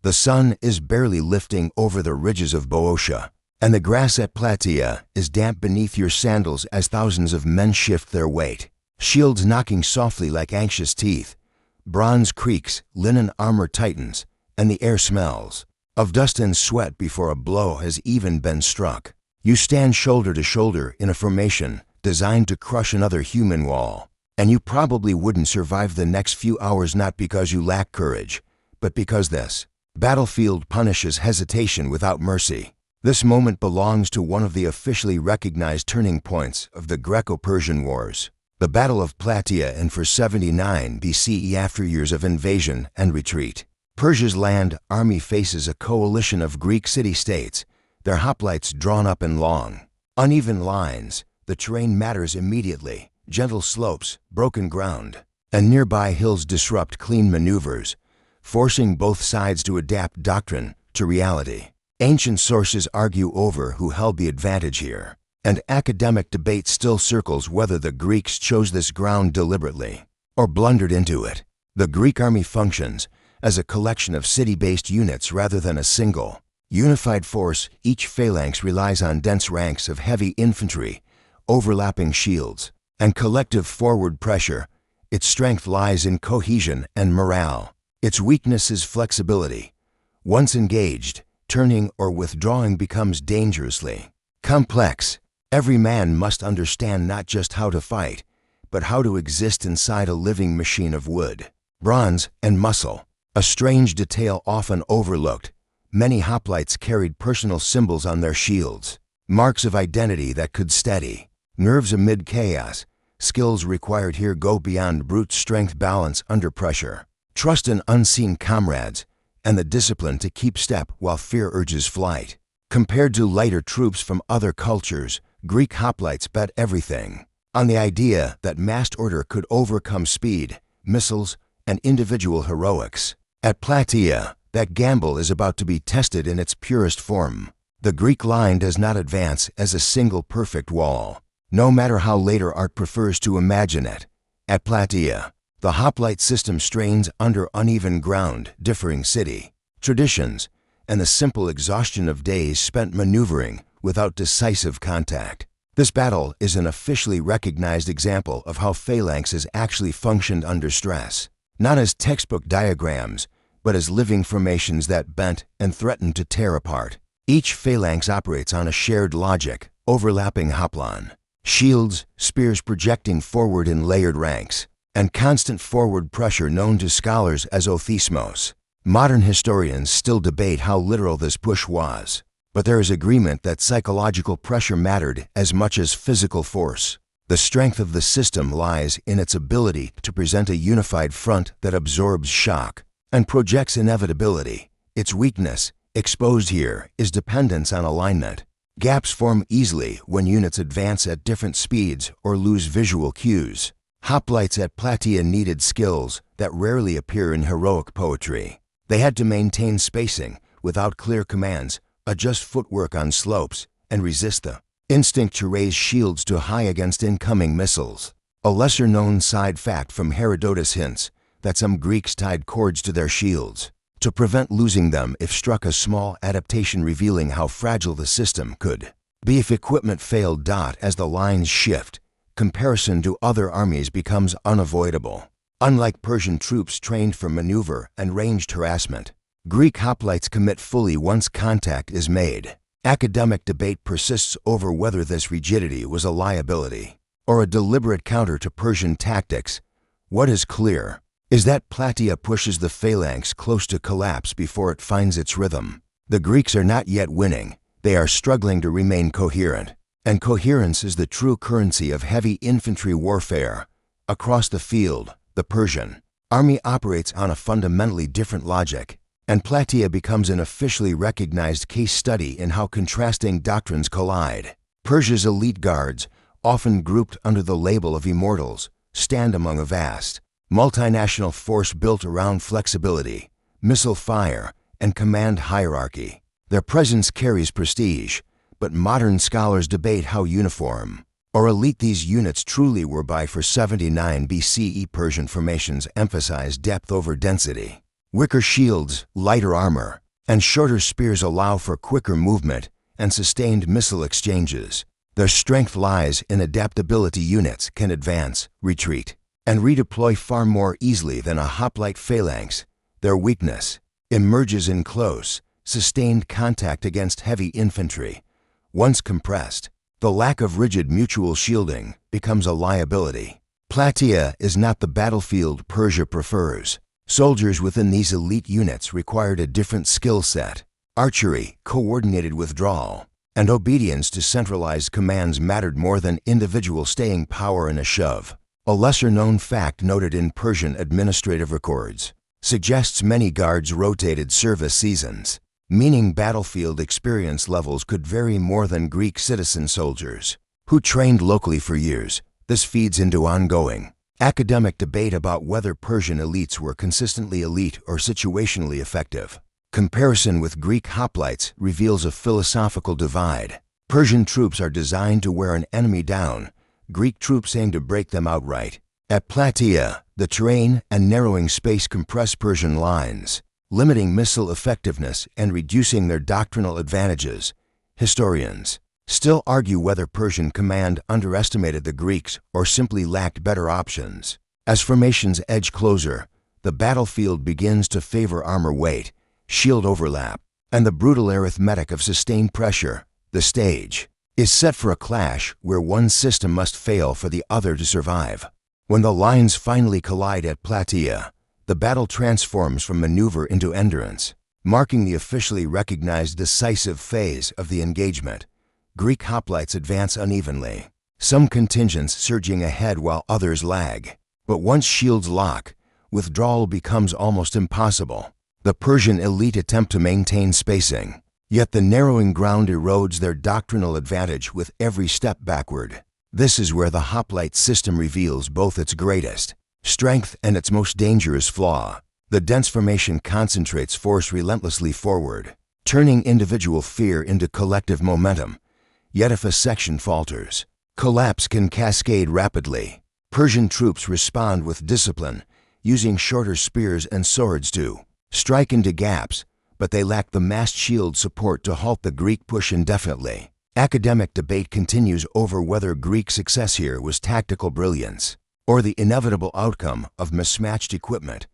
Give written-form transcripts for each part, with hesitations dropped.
The sun is barely lifting over the ridges of Boeotia, and the grass at Plataea is damp beneath your sandals as thousands of men shift their weight, shields knocking softly like anxious teeth. Bronze creaks, linen armor tightens, and the air smells of dust and sweat before a blow has even been struck. You stand shoulder to shoulder in a formation designed to crush another human wall, and you probably wouldn't survive the next few hours not because you lack courage, but because this battlefield punishes hesitation without mercy. This moment belongs to one of the officially recognized turning points of the Greco-Persian Wars, the Battle of Plataea in 479 BCE. After years of invasion and retreat, Persia's land army faces a coalition of Greek city-states, their hoplites drawn up in long, uneven lines. The terrain matters immediately. Gentle slopes, broken ground, and nearby hills disrupt clean maneuvers, forcing both sides to adapt doctrine to reality. Ancient sources argue over who held the advantage here, and academic debate still circles whether the Greeks chose this ground deliberately or blundered into it. The Greek army functions as a collection of city-based units rather than a single, unified force. Each phalanx relies on dense ranks of heavy infantry, overlapping shields, and collective forward pressure. Its strength lies in cohesion and morale. Its weakness is flexibility. Once engaged, turning or withdrawing becomes dangerously complex. Every man must understand not just how to fight, but how to exist inside a living machine of wood, bronze, and muscle. A strange detail often overlooked: many hoplites carried personal symbols on their shields, marks of identity that could steady nerves amid chaos. Skills required here go beyond brute strength, balance under pressure, trust in unseen comrades, and the discipline to keep step while fear urges flight. Compared to lighter troops from other cultures, Greek hoplites bet everything on the idea that massed order could overcome speed, missiles, and individual heroics. At Plataea, that gamble is about to be tested in its purest form. The Greek line does not advance as a single perfect wall, no matter how later art prefers to imagine it. At Plataea, the hoplite system strains under uneven ground, differing city traditions, and the simple exhaustion of days spent maneuvering without decisive contact. This battle is an officially recognized example of how phalanxes actually functioned under stress, not as textbook diagrams, but as living formations that bent and threatened to tear apart. Each phalanx operates on a shared logic, overlapping hoplon, shields, spears projecting forward in layered ranks, and constant forward pressure known to scholars as othismos. Modern historians still debate how literal this push was, but there is agreement that psychological pressure mattered as much as physical force. The strength of the system lies in its ability to present a unified front that absorbs shock and projects inevitability. Its weakness, exposed here, is dependence on alignment. Gaps form easily when units advance at different speeds or lose visual cues. Hoplites at Plataea needed skills that rarely appear in heroic poetry. They had to maintain spacing without clear commands, adjust footwork on slopes, and resist the instinct to raise shields too high against incoming missiles. A lesser-known side fact from Herodotus hints that some Greeks tied cords to their shields to prevent losing them if struck, a small adaptation revealing how fragile the system could be if equipment failed. As the lines shift, comparison to other armies becomes unavoidable. Unlike Persian troops trained for maneuver and ranged harassment, Greek hoplites commit fully once contact is made. Academic debate persists over whether this rigidity was a liability or a deliberate counter to Persian tactics. What is clear is that Plataea pushes the phalanx close to collapse before it finds its rhythm. The Greeks are not yet winning. They are struggling to remain coherent, and coherence is the true currency of heavy infantry warfare. Across the field, the Persian army operates on a fundamentally different logic, and Plataea becomes an officially recognized case study in how contrasting doctrines collide. Persia's elite guards, often grouped under the label of immortals, stand among a vast, multinational force built around flexibility, missile fire, and command hierarchy. Their presence carries prestige, but modern scholars debate how uniform or elite these units truly were. By 479 BCE, Persian formations emphasized depth over density. Wicker shields, lighter armor, and shorter spears allow for quicker movement and sustained missile exchanges. Their strength lies in adaptability. Units can advance, retreat, and redeploy far more easily than a hoplite phalanx. Their weakness emerges in close, sustained contact against heavy infantry. Once compressed, the lack of rigid mutual shielding becomes a liability. Plataea is not the battlefield Persia prefers. Soldiers within these elite units required a different skill set. Archery, coordinated withdrawal, and obedience to centralized commands mattered more than individual staying power in a shove. A lesser-known fact noted in Persian administrative records suggests many guards rotated service seasons, meaning battlefield experience levels could vary more than Greek citizen soldiers, who trained locally for years. This feeds into ongoing academic debate about whether Persian elites were consistently elite or situationally effective. Comparison with Greek hoplites reveals a philosophical divide. Persian troops are designed to wear an enemy down. Greek troops aim to break them outright. At Plataea, the terrain and narrowing space compress Persian lines, limiting missile effectiveness and reducing their doctrinal advantages. Historians still argue whether Persian command underestimated the Greeks or simply lacked better options. As formations edge closer, the battlefield begins to favor armor weight, shield overlap, and the brutal arithmetic of sustained pressure. The stage is set for a clash where one system must fail for the other to survive. When the lines finally collide at Plataea, the battle transforms from maneuver into endurance, marking the officially recognized decisive phase of the engagement. Greek hoplites advance unevenly, some contingents surging ahead while others lag. But once shields lock, withdrawal becomes almost impossible. The Persian elite attempt to maintain spacing, yet the narrowing ground erodes their doctrinal advantage with every step backward. This is where the hoplite system reveals both its greatest strength and its most dangerous flaw. The dense formation concentrates force relentlessly forward, turning individual fear into collective momentum. Yet if a section falters, collapse can cascade rapidly. Persian troops respond with discipline, using shorter spears and swords to strike into gaps, but they lack the massed shield support to halt the Greek push indefinitely. Academic debate continues over whether Greek success here was tactical brilliance or the inevitable outcome of mismatched equipment.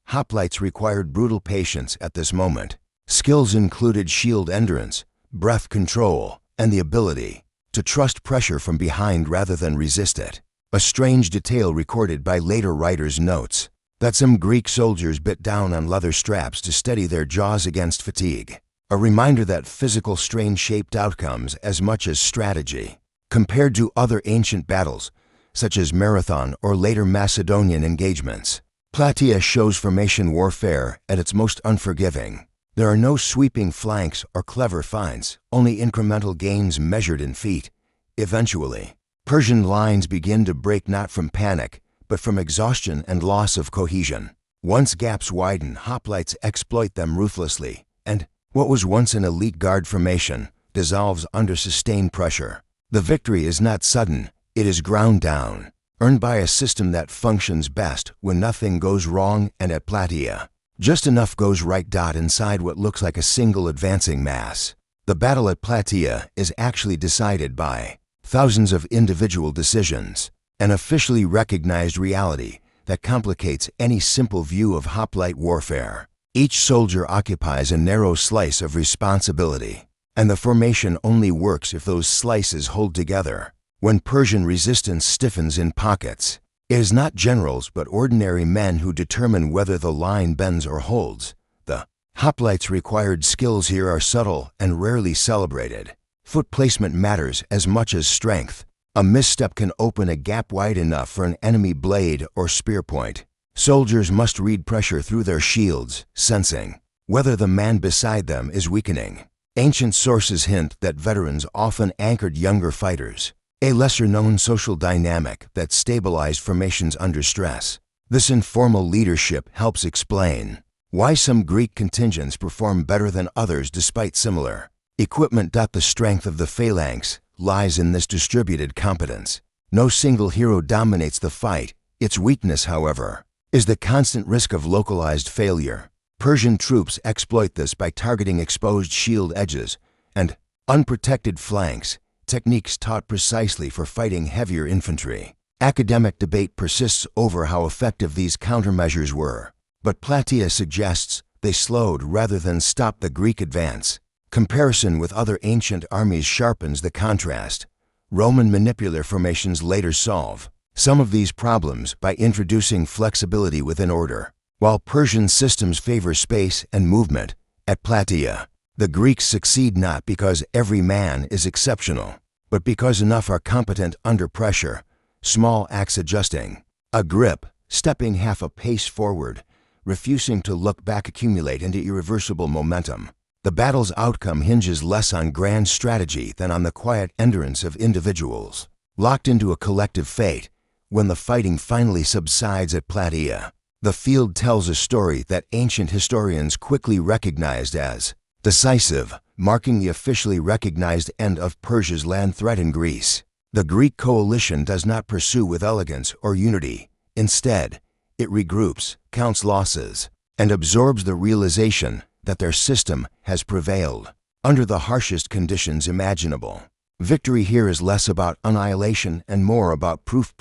Hoplites required brutal patience at this moment. Skills included shield endurance, breath control, and the ability to trust pressure from behind rather than resist it. A strange detail recorded by later writers notes that some Greek soldiers bit down on leather straps to steady their jaws against fatigue, a reminder that physical strain shaped outcomes as much as strategy. Compared to other ancient battles, such as Marathon or later Macedonian engagements, Plataea shows formation warfare at its most unforgiving. There are no sweeping flanks or clever feints, only incremental gains measured in feet. Eventually, Persian lines begin to break not from panic, but from exhaustion and loss of cohesion. Once gaps widen, hoplites exploit them ruthlessly, and what was once an elite guard formation dissolves under sustained pressure. The victory is not sudden, it is ground down, earned by a system that functions best when nothing goes wrong, and at Plataea, just enough goes right. Inside what looks like a single advancing mass. The battle at Plataea is actually decided by thousands of individual decisions, an officially recognized reality that complicates any simple view of hoplite warfare. Each soldier occupies a narrow slice of responsibility, and the formation only works if those slices hold together. When Persian resistance stiffens in pockets, it is not generals but ordinary men who determine whether the line bends or holds. The hoplites' required skills here are subtle and rarely celebrated. Foot placement matters as much as strength. A misstep can open a gap wide enough for an enemy blade or spear point. Soldiers must read pressure through their shields, sensing whether the man beside them is weakening. Ancient sources hint that veterans often anchored younger fighters, a lesser-known social dynamic that stabilized formations under stress. This informal leadership helps explain why some Greek contingents perform better than others despite similar equipment. The strength of the phalanx lies in this distributed competence. No single hero dominates the fight. Its weakness, however, is the constant risk of localized failure. Persian troops exploit this by targeting exposed shield edges and unprotected flanks, techniques taught precisely for fighting heavier infantry. Academic debate persists over how effective these countermeasures were, but Plataea suggests they slowed rather than stopped the Greek advance. Comparison with other ancient armies sharpens the contrast. Roman manipular formations later solve some of these problems by introducing flexibility within order, while Persian systems favor space and movement. At Plataea, the Greeks succeed not because every man is exceptional, but because enough are competent under pressure. Small acts adjusting, a grip, stepping half a pace forward, refusing to look back accumulate into irreversible momentum. The battle's outcome hinges less on grand strategy than on the quiet endurance of individuals, locked into a collective fate. When the fighting finally subsides at Plataea, the field tells a story that ancient historians quickly recognized as decisive, marking the officially recognized end of Persia's land threat in Greece. The Greek coalition does not pursue with elegance or unity. Instead, it regroups, counts losses, and absorbs the realization that their system has prevailed under the harshest conditions imaginable. Victory here is less about annihilation and more about proof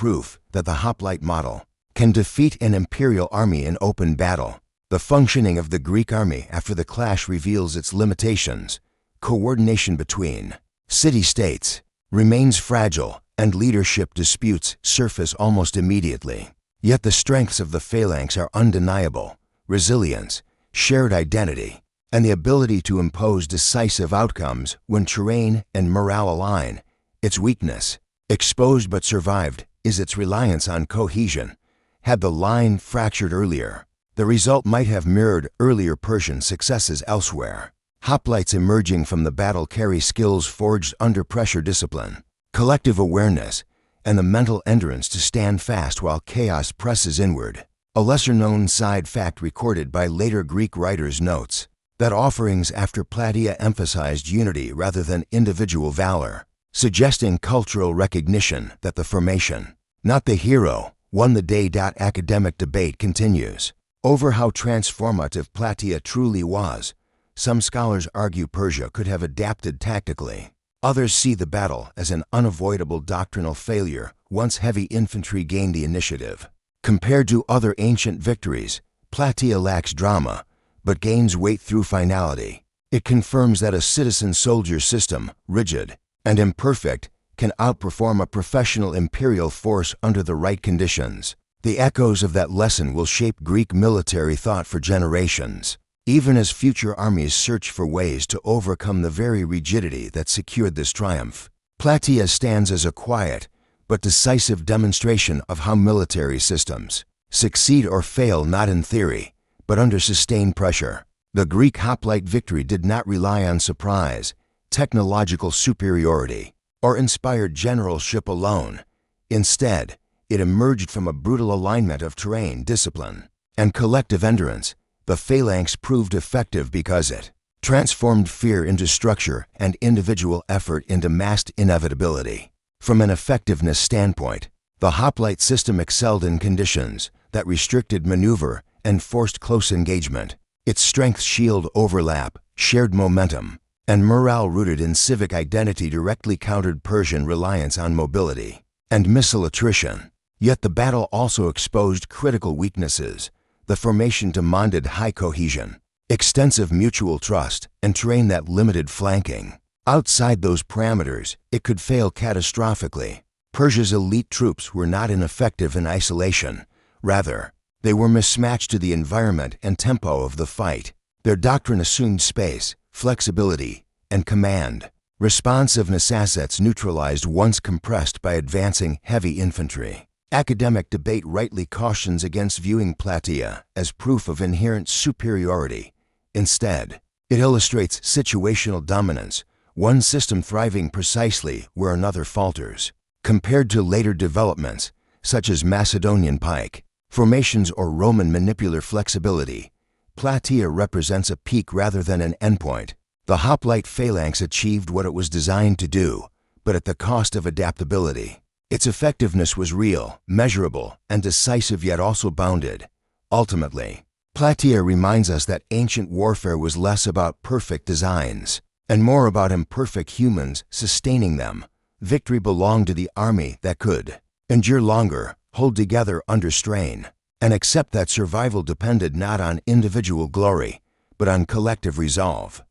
that the Hoplite model can defeat an imperial army in open battle. The functioning of the Greek army after the clash reveals its limitations. Coordination between city-states remains fragile, and leadership disputes surface almost immediately. Yet the strengths of the phalanx are undeniable: resilience, shared identity, and the ability to impose decisive outcomes when terrain and morale align. Its weakness, exposed but survived, is its reliance on cohesion. Had the line fractured earlier, the result might have mirrored earlier Persian successes elsewhere. Hoplites emerging from the battle carry skills forged under pressure: discipline, collective awareness, and the mental endurance to stand fast while chaos presses inward. A lesser-known side fact recorded by later Greek writers notes that offerings after Plataea emphasized unity rather than individual valor, suggesting cultural recognition that the formation, not the hero, won the day. Academic debate continues over how transformative Plataea truly was. Some scholars argue Persia could have adapted tactically. Others see the battle as an unavoidable doctrinal failure once heavy infantry gained the initiative. Compared to other ancient victories, Plataea lacks drama, but gains weight through finality. It confirms that a citizen-soldier system, rigid and imperfect, can outperform a professional imperial force under the right conditions. The echoes of that lesson will shape Greek military thought for generations, even as future armies search for ways to overcome the very rigidity that secured this triumph. Plataea stands as a quiet but decisive demonstration of how military systems succeed or fail not in theory, but under sustained pressure. The Greek Hoplite victory did not rely on surprise, technological superiority, or inspired generalship alone. Instead, it emerged from a brutal alignment of terrain, discipline, and collective endurance. The phalanx proved effective because it transformed fear into structure and individual effort into massed inevitability. From an effectiveness standpoint, the Hoplite system excelled in conditions that restricted maneuver and forced close engagement. Its strengths: shield overlap, shared momentum, and morale rooted in civic identity directly countered Persian reliance on mobility and missile attrition. Yet the battle also exposed critical weaknesses. The formation demanded high cohesion, extensive mutual trust, and terrain that limited flanking. Outside those parameters, it could fail catastrophically. Persia's elite troops were not ineffective in isolation. Rather, they were mismatched to the environment and tempo of the fight. Their doctrine assumed space, flexibility, and command. Responsiveness assets neutralized once compressed by advancing heavy infantry. Academic debate rightly cautions against viewing Plataea as proof of inherent superiority. Instead, it illustrates situational dominance, one system thriving precisely where another falters. Compared to later developments, such as Macedonian pike formations or Roman manipular flexibility, Plataea represents a peak rather than an endpoint. The Hoplite phalanx achieved what it was designed to do, but at the cost of adaptability. Its effectiveness was real, measurable, and decisive, yet also bounded. Ultimately, Plataea reminds us that ancient warfare was less about perfect designs and more about imperfect humans sustaining them. Victory belonged to the army that could endure longer, hold together under strain, and accept that survival depended not on individual glory, but on collective resolve.